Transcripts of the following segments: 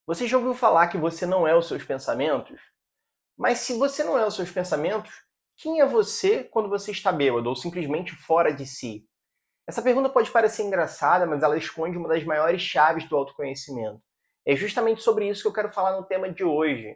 Você já ouviu falar que você não é os seus pensamentos? Mas se você não é os seus pensamentos, quem é você quando você está bêbado ou simplesmente fora de si? Essa pergunta pode parecer engraçada, mas ela esconde uma das maiores chaves do autoconhecimento. É justamente sobre isso que eu quero falar no tema de hoje.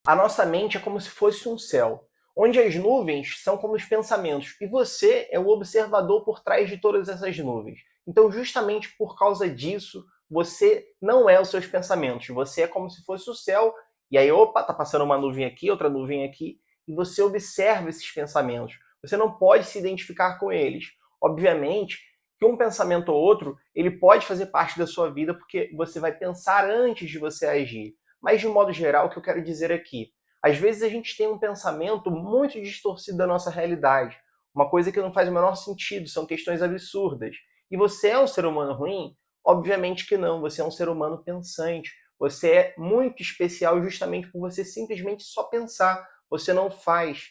A nossa mente é como se fosse um céu, onde as nuvens são como os pensamentos, e você é o observador por trás de todas essas nuvens. Então, justamente por causa disso, você não é os seus pensamentos, você é como se fosse o céu, e aí, opa, tá passando uma nuvem aqui, outra nuvem aqui, e você observa esses pensamentos. Você não pode se identificar com eles. Obviamente que um pensamento ou outro, ele pode fazer parte da sua vida, porque você vai pensar antes de você agir. Mas, de um modo geral, o que eu quero dizer aqui? Às vezes a gente tem um pensamento muito distorcido da nossa realidade, uma coisa que não faz o menor sentido, são questões absurdas. E você é um ser humano ruim? Obviamente que não, você é um ser humano pensante. Você é muito especial justamente por você simplesmente só pensar, você não faz.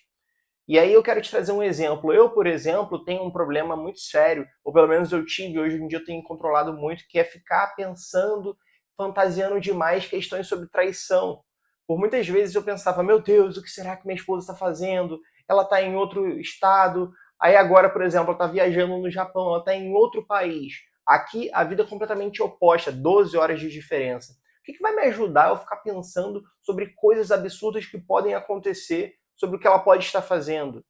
E aí eu quero te trazer um exemplo. Eu, por exemplo, tenho um problema muito sério, ou pelo menos eu tive, hoje em dia eu tenho controlado muito, que é ficar pensando, fantasiando demais questões sobre traição. Por muitas vezes eu pensava, meu Deus, o que será que minha esposa está fazendo? Ela está em outro estado. Aí agora, por exemplo, ela está viajando no Japão, ela está em outro país. Aqui a vida é completamente oposta, 12 horas de diferença. O que vai me ajudar eu ficar pensando sobre coisas absurdas que podem acontecer, sobre o que ela pode estar fazendo?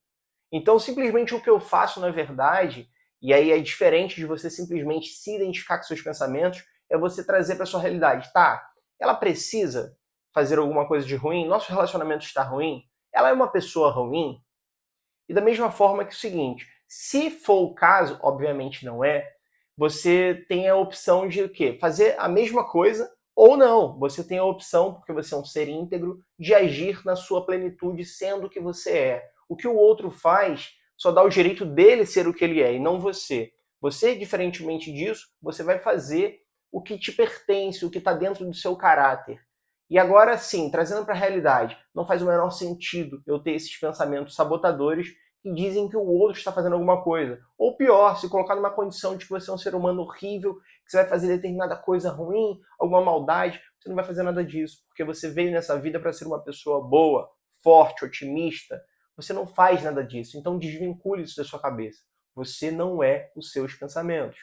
Então, simplesmente o que eu faço, na verdade, e aí é diferente de você simplesmente se identificar com seus pensamentos, é você trazer para sua realidade. Tá, ela precisa fazer alguma coisa de ruim? Nosso relacionamento está ruim? Ela é uma pessoa ruim? E da mesma forma que o seguinte, se for o caso, obviamente não é, você tem a opção de o quê? Fazer a mesma coisa ou não. Você tem a opção, porque você é um ser íntegro, de agir na sua plenitude sendo o que você é. O que o outro faz só dá o direito dele ser o que ele é e não você. Você, diferentemente disso, você vai fazer o que te pertence, o que está dentro do seu caráter. E agora sim, trazendo para a realidade, não faz o menor sentido eu ter esses pensamentos sabotadores que dizem que o outro está fazendo alguma coisa. Ou pior, se colocar numa condição de que você é um ser humano horrível, que você vai fazer determinada coisa ruim, alguma maldade, você não vai fazer nada disso, porque você veio nessa vida para ser uma pessoa boa, forte, otimista. Você não faz nada disso, então desvincule isso da sua cabeça. Você não é os seus pensamentos.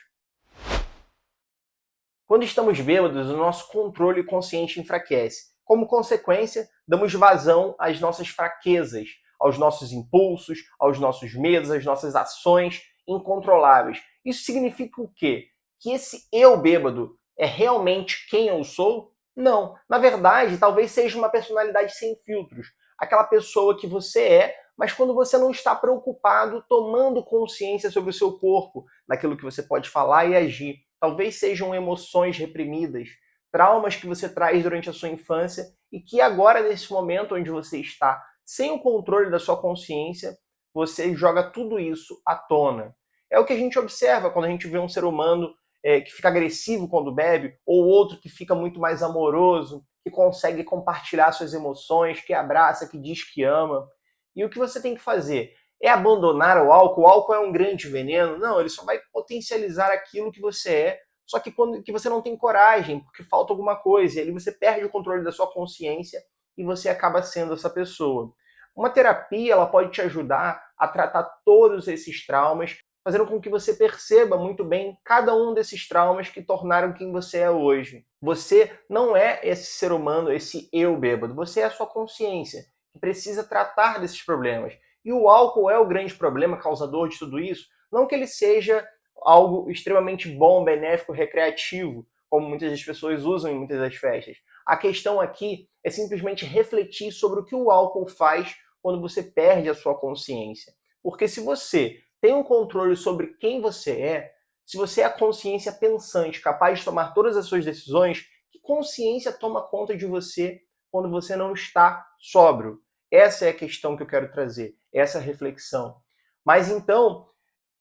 Quando estamos bêbados, o nosso controle consciente enfraquece. Como consequência, damos vazão às nossas fraquezas, aos nossos impulsos, aos nossos medos, às nossas ações incontroláveis. Isso significa o quê? Que esse eu bêbado é realmente quem eu sou? Não. Na verdade, talvez seja uma personalidade sem filtros. Aquela pessoa que você é, mas quando você não está preocupado, tomando consciência sobre o seu corpo, daquilo que você pode falar e agir. Talvez sejam emoções reprimidas, traumas que você traz durante a sua infância e que agora, nesse momento onde você está sem o controle da sua consciência, você joga tudo isso à tona. É o que a gente observa quando a gente vê um ser humano que fica agressivo quando bebe, ou outro que fica muito mais amoroso, que consegue compartilhar suas emoções, que abraça, que diz que ama. E o que você tem que fazer? É abandonar o álcool? O álcool é um grande veneno? Não, ele só vai potencializar aquilo que você é, só que quando que você não tem coragem, porque falta alguma coisa, e ali você perde o controle da sua consciência e você acaba sendo essa pessoa. Uma terapia, ela pode te ajudar a tratar todos esses traumas, fazendo com que você perceba muito bem cada um desses traumas que tornaram quem você é hoje. Você não é esse ser humano, esse eu bêbado, você é a sua consciência, que precisa tratar desses problemas. E o álcool é o grande problema causador de tudo isso. Não que ele seja algo extremamente bom, benéfico, recreativo, como muitas das pessoas usam em muitas das festas. A questão aqui é simplesmente refletir sobre o que o álcool faz quando você perde a sua consciência. Porque se você tem um controle sobre quem você é, se você é a consciência pensante, capaz de tomar todas as suas decisões, que consciência toma conta de você quando você não está sóbrio? Essa é a questão que eu quero trazer, essa reflexão. Mas então,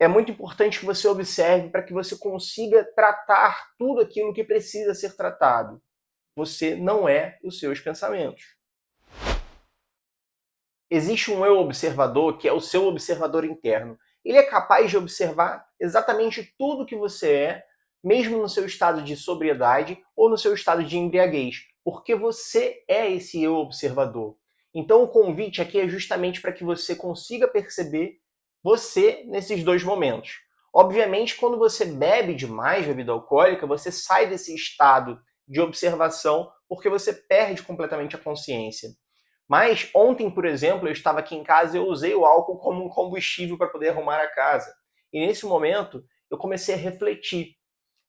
é muito importante que você observe para que você consiga tratar tudo aquilo que precisa ser tratado. Você não é os seus pensamentos. Existe um eu observador que é o seu observador interno. Ele é capaz de observar exatamente tudo que você é, mesmo no seu estado de sobriedade ou no seu estado de embriaguez, porque você é esse eu observador. Então o convite aqui é justamente para que você consiga perceber você nesses dois momentos. Obviamente, quando você bebe demais bebida alcoólica, você sai desse estado de observação porque você perde completamente a consciência. Mas ontem, por exemplo, eu estava aqui em casa e eu usei o álcool como um combustível para poder arrumar a casa. E nesse momento, eu comecei a refletir.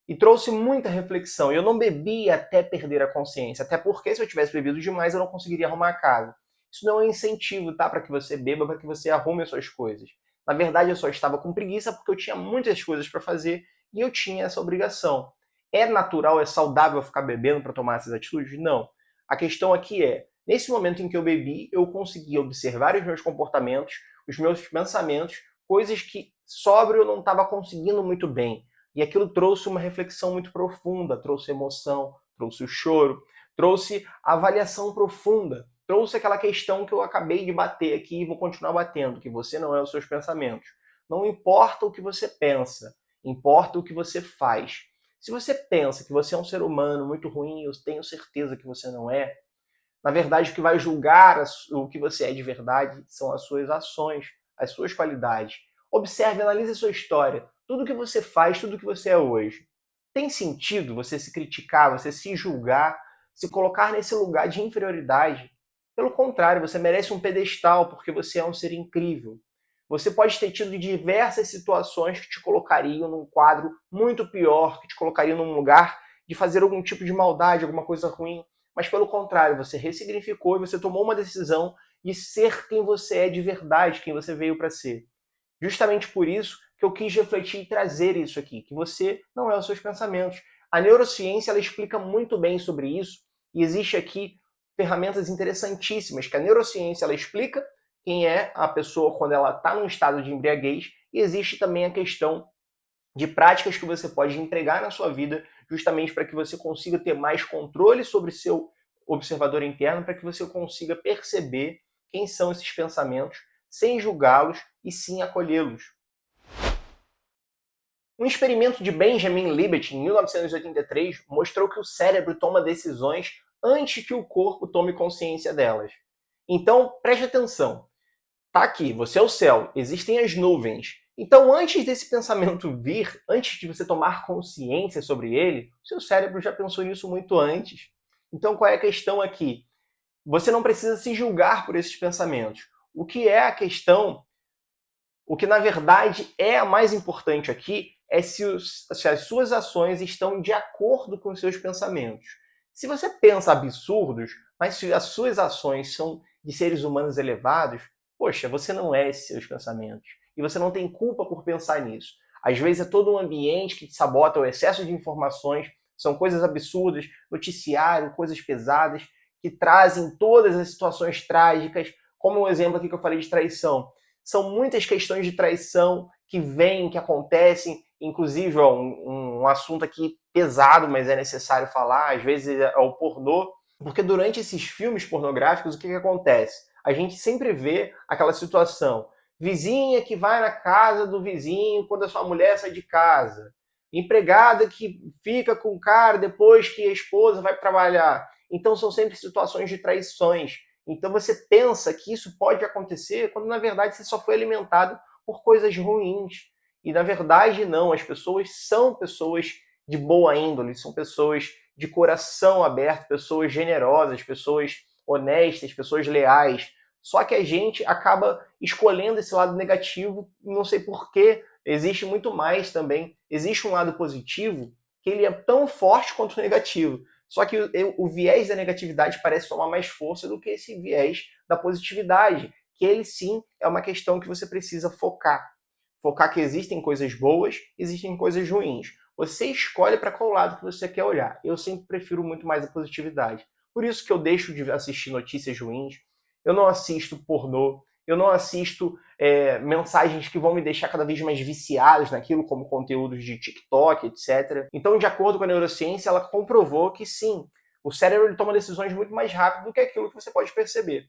E trouxe muita reflexão. Eu não bebi até perder a consciência. Até porque se eu tivesse bebido demais, eu não conseguiria arrumar a casa. Isso não é um incentivo, tá? Para que você beba, para que você arrume as suas coisas. Na verdade, eu só estava com preguiça porque eu tinha muitas coisas para fazer e eu tinha essa obrigação. É natural, é saudável ficar bebendo para tomar essas atitudes? Não. A questão aqui é, nesse momento em que eu bebi, eu consegui observar os meus comportamentos, os meus pensamentos, coisas que sóbrio eu não estava conseguindo muito bem. E aquilo trouxe uma reflexão muito profunda, trouxe emoção, trouxe o choro, trouxe avaliação profunda, trouxe aquela questão que eu acabei de bater aqui e vou continuar batendo, que você não é os seus pensamentos. Não importa o que você pensa, importa o que você faz. Se você pensa que você é um ser humano muito ruim, eu tenho certeza que você não é. Na verdade, o que vai julgar o que você é de verdade são as suas ações, as suas qualidades. Observe, analise a sua história. Tudo que você faz, tudo que você é hoje. Tem sentido você se criticar, você se julgar, se colocar nesse lugar de inferioridade? Pelo contrário, você merece um pedestal porque você é um ser incrível. Você pode ter tido diversas situações que te colocariam num quadro muito pior, que te colocariam num lugar de fazer algum tipo de maldade, alguma coisa ruim. Mas pelo contrário, você ressignificou e você tomou uma decisão de ser quem você é de verdade, quem você veio para ser. Justamente por isso que eu quis refletir e trazer isso aqui, que você não é os seus pensamentos. A neurociência ela explica muito bem sobre isso e existe aqui ferramentas interessantíssimas que a neurociência ela explica quem é a pessoa quando ela está num estado de embriaguez e existe também a questão de práticas que você pode empregar na sua vida justamente para que você consiga ter mais controle sobre seu observador interno, para que você consiga perceber quem são esses pensamentos sem julgá-los e sim acolhê-los. Um experimento de Benjamin Libet, em 1983, mostrou que o cérebro toma decisões antes que o corpo tome consciência delas. Então, preste atenção. Tá aqui, você é o céu, existem as nuvens. Então, antes desse pensamento vir, antes de você tomar consciência sobre ele, seu cérebro já pensou nisso muito antes. Então, qual é a questão aqui? Você não precisa se julgar por esses pensamentos. O que é a questão, o que na verdade é a mais importante aqui, é se as suas ações estão de acordo com os seus pensamentos. Se você pensa absurdos, mas se as suas ações são de seres humanos elevados, poxa, você não é esses seus pensamentos. E você não tem culpa por pensar nisso. Às vezes é todo um ambiente que te sabota, o excesso de informações, são coisas absurdas, noticiário, coisas pesadas, que trazem todas as situações trágicas, como o exemplo aqui que eu falei de traição. São muitas questões de traição que vêm, que acontecem, inclusive ó, um assunto aqui pesado, mas é necessário falar, às vezes é o pornô, porque durante esses filmes pornográficos, o que acontece? A gente sempre vê aquela situação, vizinha que vai na casa do vizinho quando a sua mulher sai de casa, empregada que fica com o cara depois que a esposa vai trabalhar. Então são sempre situações de traições. Então você pensa que isso pode acontecer quando na verdade você só foi alimentado por coisas ruins. E na verdade não, as pessoas são pessoas de boa índole, são pessoas de coração aberto, pessoas generosas, pessoas honestas, pessoas leais. Só que a gente acaba escolhendo esse lado negativo, não sei porquê, existe muito mais também. Existe um lado positivo que ele é tão forte quanto o negativo. Só que o viés da negatividade parece tomar mais força do que esse viés da positividade, que ele sim é uma questão que você precisa focar. Focar que existem coisas boas, existem coisas ruins. Você escolhe para qual lado que você quer olhar. Eu sempre prefiro muito mais a positividade. Por isso que eu deixo de assistir notícias ruins, eu não assisto pornô, eu não assisto mensagens que vão me deixar cada vez mais viciados naquilo, como conteúdos de TikTok, etc. Então, de acordo com a neurociência, ela comprovou que sim, o cérebro ele toma decisões muito mais rápido do que aquilo que você pode perceber.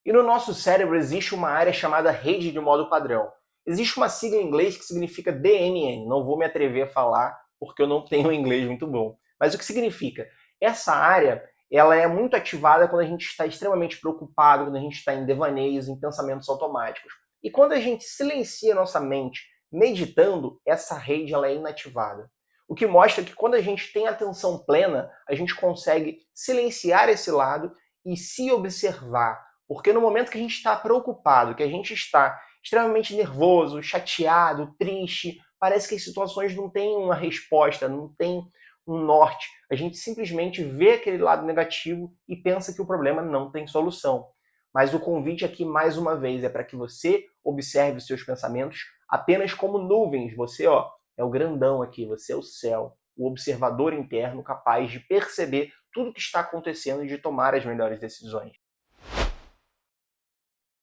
E no nosso cérebro existe uma área chamada rede de modo padrão. Existe uma sigla em inglês que significa DMN, não vou me atrever a falar porque eu não tenho um inglês muito bom. Mas o que significa? Essa área ela é muito ativada quando a gente está extremamente preocupado, quando a gente está em devaneios, em pensamentos automáticos. E quando a gente silencia nossa mente meditando, essa rede ela é inativada. O que mostra que quando a gente tem atenção plena, a gente consegue silenciar esse lado e se observar. Porque no momento que a gente está preocupado, que a gente está extremamente nervoso, chateado, triste, parece que as situações não têm uma resposta, não tem um norte. A gente simplesmente vê aquele lado negativo e pensa que o problema não tem solução. Mas o convite aqui, mais uma vez, é para que você observe os seus pensamentos apenas como nuvens. Você, é o grandão aqui, você é o céu, o observador interno capaz de perceber tudo o que está acontecendo e de tomar as melhores decisões.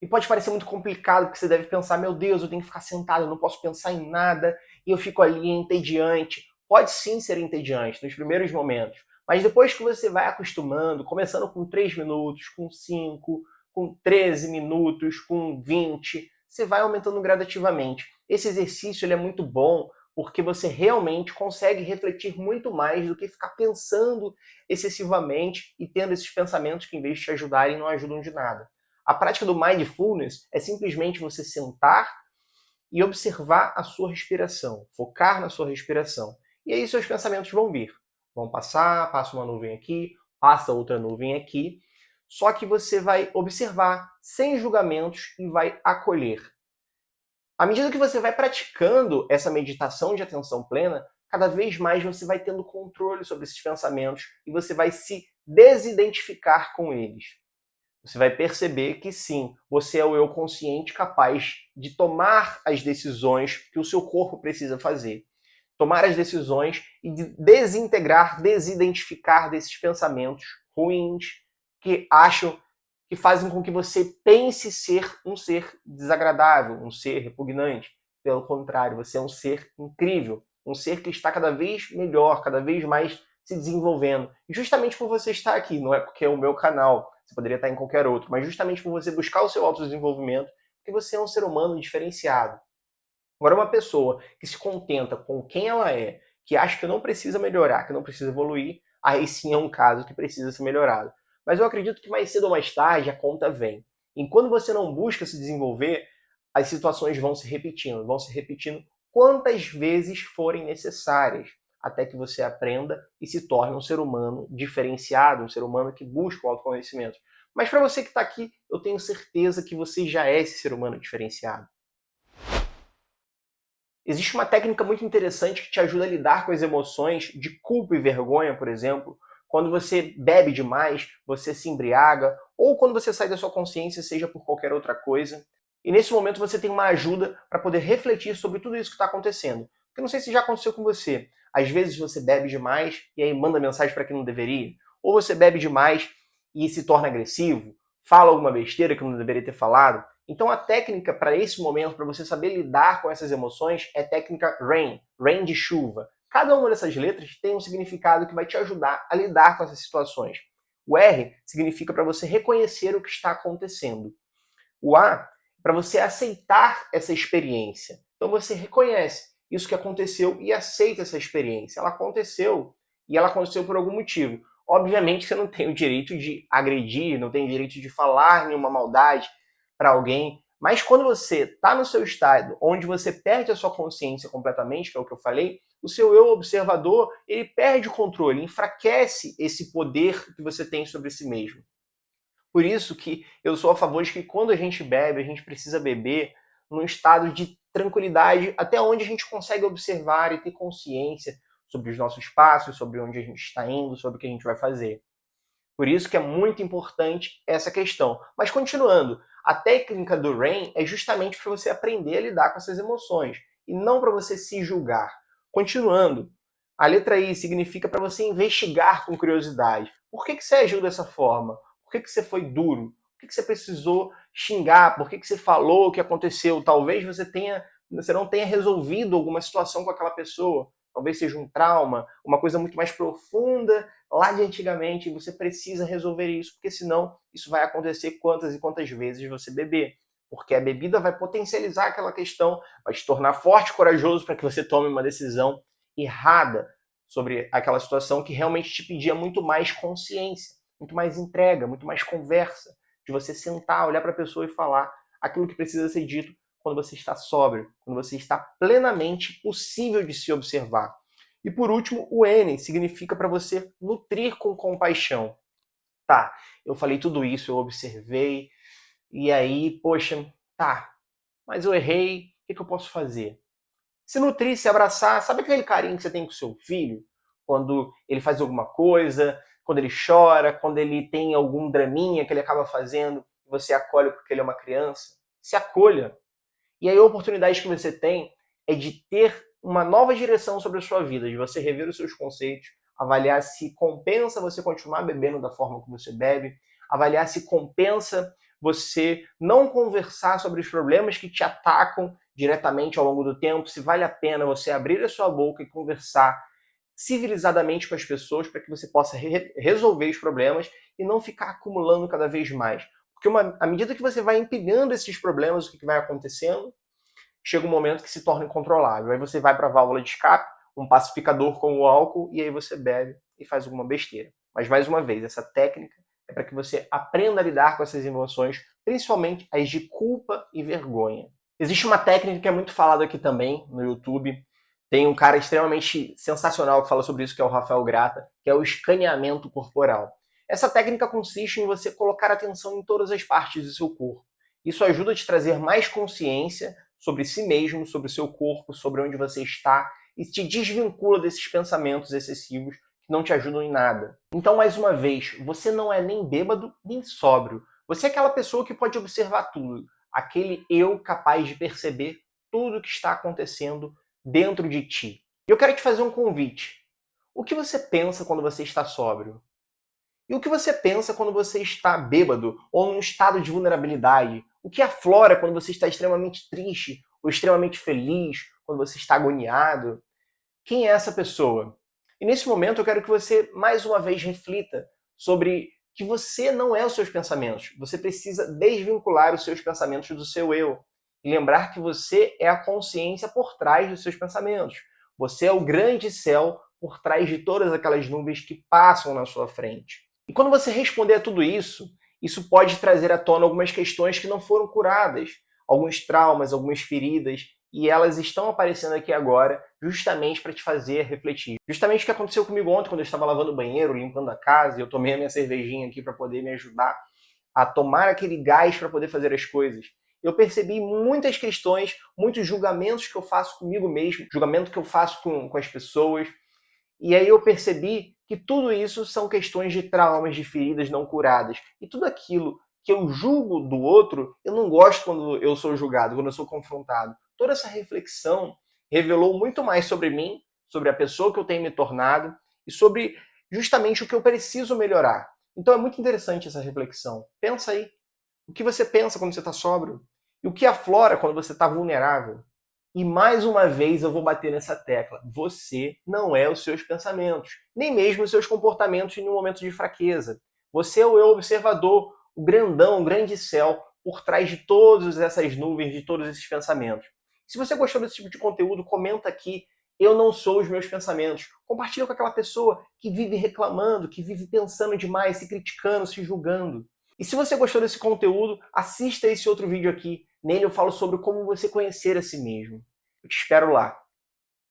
E pode parecer muito complicado, porque você deve pensar, meu Deus, eu tenho que ficar sentado, eu não posso pensar em nada, e eu fico ali entediante. Pode sim ser entediante nos primeiros momentos, mas depois que você vai acostumando, começando com 3 minutos, com 5, com 13 minutos, com 20, você vai aumentando gradativamente. Esse exercício ele é muito bom porque você realmente consegue refletir muito mais do que ficar pensando excessivamente e tendo esses pensamentos que, em vez de te ajudarem, não ajudam de nada. A prática do mindfulness é simplesmente você sentar e observar a sua respiração, focar na sua respiração. E aí seus pensamentos vão vir. Vão passar, passa uma nuvem aqui, passa outra nuvem aqui. Só que você vai observar sem julgamentos e vai acolher. À medida que você vai praticando essa meditação de atenção plena, cada vez mais você vai tendo controle sobre esses pensamentos e você vai se desidentificar com eles. Você vai perceber que sim, você é o eu consciente capaz de tomar as decisões que o seu corpo precisa fazer. Tomar as decisões e de desintegrar, desidentificar desses pensamentos ruins que acham, que fazem com que você pense ser um ser desagradável, um ser repugnante. Pelo contrário, você é um ser incrível, um ser que está cada vez melhor, cada vez mais se desenvolvendo. E justamente por você estar aqui, não é porque é o meu canal, você poderia estar em qualquer outro, mas justamente por você buscar o seu autodesenvolvimento, porque você é um ser humano diferenciado. Agora, uma pessoa que se contenta com quem ela é, que acha que não precisa melhorar, que não precisa evoluir, aí sim é um caso que precisa ser melhorado. Mas eu acredito que mais cedo ou mais tarde a conta vem. Enquanto você não busca se desenvolver, as situações vão se repetindo quantas vezes forem necessárias, até que você aprenda e se torne um ser humano diferenciado, um ser humano que busca o autoconhecimento. Mas para você que está aqui, eu tenho certeza que você já é esse ser humano diferenciado. Existe uma técnica muito interessante que te ajuda a lidar com as emoções de culpa e vergonha, por exemplo. Quando você bebe demais, você se embriaga, ou quando você sai da sua consciência, seja por qualquer outra coisa. E nesse momento você tem uma ajuda para poder refletir sobre tudo isso que está acontecendo. Porque não sei se já aconteceu com você. Às vezes você bebe demais e aí manda mensagem para quem não deveria. Ou você bebe demais e se torna agressivo, fala alguma besteira que não deveria ter falado. Então a técnica para esse momento, para você saber lidar com essas emoções, é a técnica RAIN, RAIN de chuva. Cada uma dessas letras tem um significado que vai te ajudar a lidar com essas situações. O R significa para você reconhecer o que está acontecendo. O A, para você aceitar essa experiência. Então você reconhece isso que aconteceu e aceita essa experiência. Ela aconteceu e ela aconteceu por algum motivo. Obviamente você não tem o direito de agredir, não tem o direito de falar nenhuma maldade para alguém, mas quando você está no seu estado onde você perde a sua consciência completamente, que é o que eu falei, o seu eu observador, ele perde o controle, enfraquece esse poder que você tem sobre si mesmo. Por isso que eu sou a favor de que quando a gente bebe, a gente precisa beber num estado de tranquilidade, até onde a gente consegue observar e ter consciência sobre os nossos passos, sobre onde a gente está indo, sobre o que a gente vai fazer. Por isso que é muito importante essa questão. Mas continuando, a técnica do RAIN é justamente para você aprender a lidar com essas emoções e não para você se julgar. Continuando, a letra I significa para você investigar com curiosidade. Por que você agiu dessa forma? Por que você foi duro? Por que você precisou xingar? Por que você falou o que aconteceu? Talvez você não tenha resolvido alguma situação com aquela pessoa. Talvez seja um trauma, uma coisa muito mais profunda lá de antigamente, e você precisa resolver isso, porque senão isso vai acontecer quantas e quantas vezes você beber. porque a bebida vai potencializar aquela questão, vai te tornar forte e corajoso para que você tome uma decisão errada sobre aquela situação que realmente te pedia muito mais consciência, muito mais entrega, muito mais conversa, de você sentar, olhar para a pessoa e falar aquilo que precisa ser dito quando você está sóbrio, quando você está plenamente possível de se observar. E por último, o N significa para você nutrir com compaixão. Tá, eu falei tudo isso, eu observei, e aí, poxa, tá, mas eu errei, o que eu posso fazer? Se nutrir, se abraçar, sabe aquele carinho que você tem com seu filho? Quando ele faz alguma coisa, quando ele chora, quando ele tem algum draminha que ele acaba fazendo, você acolhe porque ele é uma criança? Se acolha. E aí a oportunidade que você tem é de ter uma nova direção sobre a sua vida, de você rever os seus conceitos, avaliar se compensa você continuar bebendo da forma que você bebe, avaliar se compensa você não conversar sobre os problemas que te atacam diretamente ao longo do tempo, se vale a pena você abrir a sua boca e conversar civilizadamente com as pessoas para que você possa resolver os problemas e não ficar acumulando cada vez mais. Porque à medida que você vai empilhando esses problemas, o que vai acontecendo? Chega um momento que se torna incontrolável. Aí você vai para a válvula de escape, um pacificador com o álcool, e aí você bebe e faz alguma besteira. Mas, mais uma vez, essa técnica é para que você aprenda a lidar com essas emoções, principalmente as de culpa e vergonha. Existe uma técnica que é muito falada aqui também no YouTube. Tem um cara extremamente sensacional que fala sobre isso, que é o Rafael Grata, que é o escaneamento corporal. Essa técnica consiste em você colocar atenção em todas as partes do seu corpo. Isso ajuda a te trazer mais consciência sobre si mesmo, sobre o seu corpo, sobre onde você está, e te desvincula desses pensamentos excessivos que não te ajudam em nada. Então, mais uma vez, você não é nem bêbado, nem sóbrio. Você é aquela pessoa que pode observar tudo. Aquele eu capaz de perceber tudo o que está acontecendo dentro de ti. E eu quero te fazer um convite. O que você pensa quando você está sóbrio? E o que você pensa quando você está bêbado ou num estado de vulnerabilidade? O que aflora quando você está extremamente triste ou extremamente feliz, quando você está agoniado? Quem é essa pessoa? E nesse momento eu quero que você mais uma vez reflita sobre que você não é os seus pensamentos. Você precisa desvincular os seus pensamentos do seu eu. E lembrar que você é a consciência por trás dos seus pensamentos. Você é o grande céu por trás de todas aquelas nuvens que passam na sua frente. E quando você responder a tudo isso, isso pode trazer à tona algumas questões que não foram curadas, alguns traumas, algumas feridas, e elas estão aparecendo aqui agora justamente para te fazer refletir. Justamente o que aconteceu comigo ontem, quando eu estava lavando o banheiro, limpando a casa, e eu tomei a minha cervejinha aqui para poder me ajudar a tomar aquele gás para poder fazer as coisas. Eu percebi muitas questões, muitos julgamentos que eu faço comigo mesmo, julgamento que eu faço com as pessoas, e aí eu percebi que tudo isso são questões de traumas, de feridas não curadas. E tudo aquilo que eu julgo do outro, eu não gosto quando eu sou julgado, quando eu sou confrontado. Toda essa reflexão revelou muito mais sobre mim, sobre a pessoa que eu tenho me tornado e sobre justamente o que eu preciso melhorar. Então é muito interessante essa reflexão. Pensa aí. O que você pensa quando você está sóbrio? E o que aflora quando você está vulnerável? E mais uma vez eu vou bater nessa tecla. Você não é os seus pensamentos, nem mesmo os seus comportamentos em um momento de fraqueza. Você é o eu observador, o grandão, o grande céu, por trás de todas essas nuvens, de todos esses pensamentos. Se você gostou desse tipo de conteúdo, comenta aqui. Eu não sou os meus pensamentos. Compartilha com aquela pessoa que vive reclamando, que vive pensando demais, se criticando, se julgando. E se você gostou desse conteúdo, assista esse outro vídeo aqui. Nele eu falo sobre como você conhecer a si mesmo. Eu te espero lá.